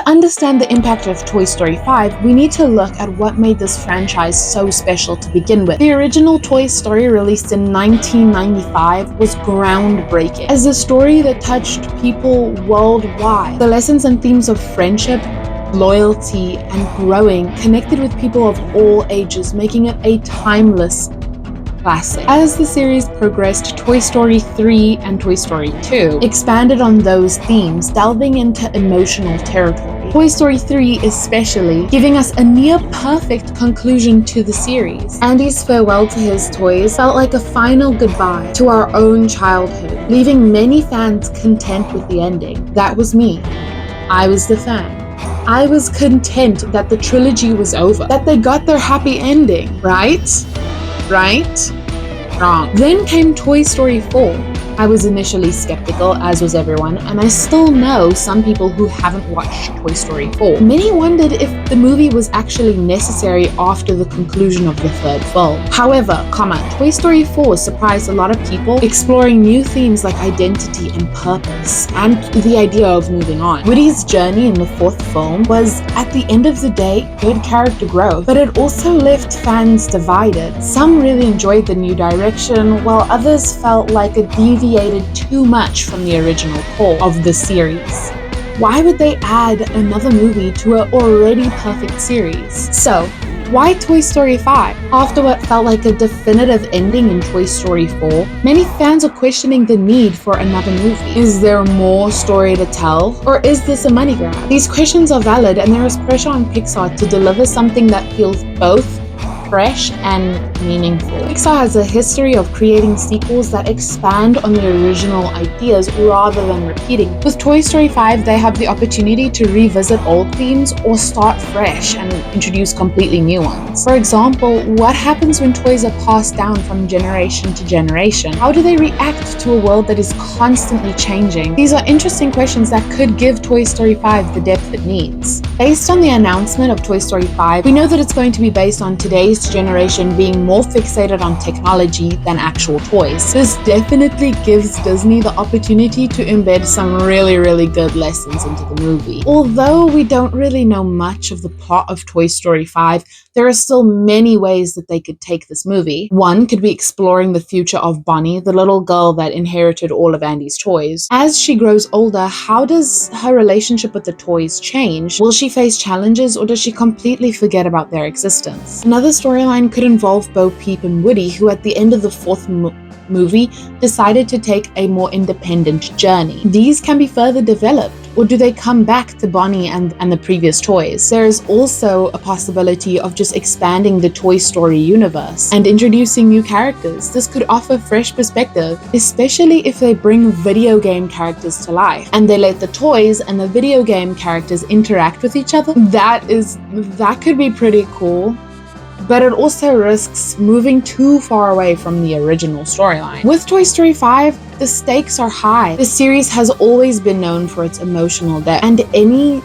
To understand the impact of Toy Story 5, we need to look at what made this franchise so special to begin with. The original Toy Story, released in 1995, was groundbreaking as a story that touched people worldwide. The lessons and themes of friendship, loyalty, and growing connected with people of all ages, making it a timeless classic. As the series progressed, Toy Story 3 and Toy Story 2 expanded on those themes, delving into emotional territory. Toy Story 3 especially, giving us a near-perfect conclusion to the series. Andy's farewell to his toys felt like a final goodbye to our own childhood, leaving many fans content with the ending. That was me. I was the fan. I was content that the trilogy was over, that they got their happy ending, right? Wrong. Then came Toy Story 4. I was initially skeptical, as was everyone, and I still know some people who haven't watched Toy Story 4. Many wondered if the movie was actually necessary after the conclusion of the third film. However, Toy Story 4 surprised a lot of people, exploring new themes like identity and purpose, and the idea of moving on. Woody's journey in the fourth film was, at the end of the day, good character growth, but it also left fans divided. Some really enjoyed the new direction, while others felt like it deviated too much from the original core of the series. Why would they add another movie to an already perfect series? So, why Toy Story 5? After what felt like a definitive ending in Toy Story 4, many fans are questioning the need for another movie. Is there more story to tell? Or is this a money grab? These questions are valid, and there is pressure on Pixar to deliver something that feels both fresh and meaningful. Pixar has a history of creating sequels that expand on the original ideas rather than repeating. With Toy Story 5, they have the opportunity to revisit old themes or start fresh and introduce completely new ones. For example, what happens when toys are passed down from generation to generation? How do they react to a world that is constantly changing? These are interesting questions that could give Toy Story 5 the depth it needs. Based on the announcement of Toy Story 5, we know that it's going to be based on today's generation being more fixated on technology than actual toys. This definitely gives Disney the opportunity to embed some really good lessons into the movie. Although we don't really know much of the plot of Toy Story 5, there are still many ways that they could take this movie. One could be exploring the future of Bonnie, the little girl that inherited all of Andy's toys. As she grows older, how does her relationship with the toys change? Will she face challenges, or does she completely forget about their existence? Another storyline could involve Bo Peep and Woody, who at the end of the fourth movie decided to take a more independent journey. These can be further developed, or do they come back to Bonnie and the previous toys? There is also a possibility of just expanding the Toy Story universe and introducing new characters. This could offer fresh perspective, especially if they bring video game characters to life and they let the toys and the video game characters interact with each other. That could be pretty cool. But it also risks moving too far away from the original storyline. With Toy Story 5, the stakes are high. The series has always been known for its emotional depth, and any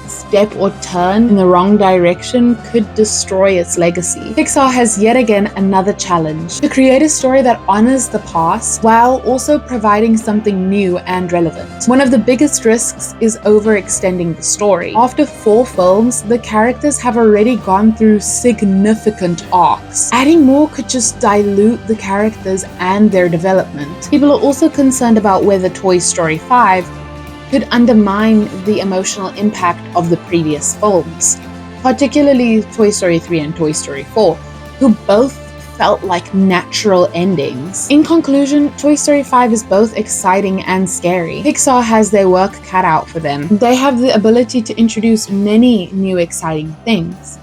step or turn in the wrong direction could destroy its legacy. Pixar has yet again another challenge: to create a story that honors the past while also providing something new and relevant. One of the biggest risks is overextending the story. After 4 films, the characters have already gone through significant arcs. Adding more could just dilute the characters and their development. People are also concerned about whether Toy Story 5 could undermine the emotional impact of the previous films, particularly Toy Story 3 and Toy Story 4, who both felt like natural endings. In conclusion, Toy Story 5 is both exciting and scary. Pixar has their work cut out for them. They have the ability to introduce many new exciting things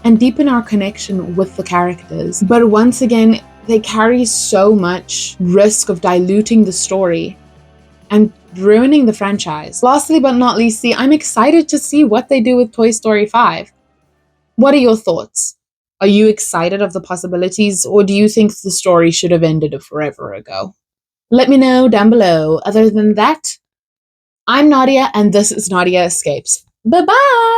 and deepen our connection with the characters. But once again, they carry so much risk of diluting the story and ruining the franchise. Lastly but not least, I'm excited to see what they do with Toy Story 5. What are your thoughts? Are you excited of the possibilities, or do you think the story should have ended forever ago? Let me know down below. Other than that, I'm Nadia, and this is Nadia Escapes. Bye-bye!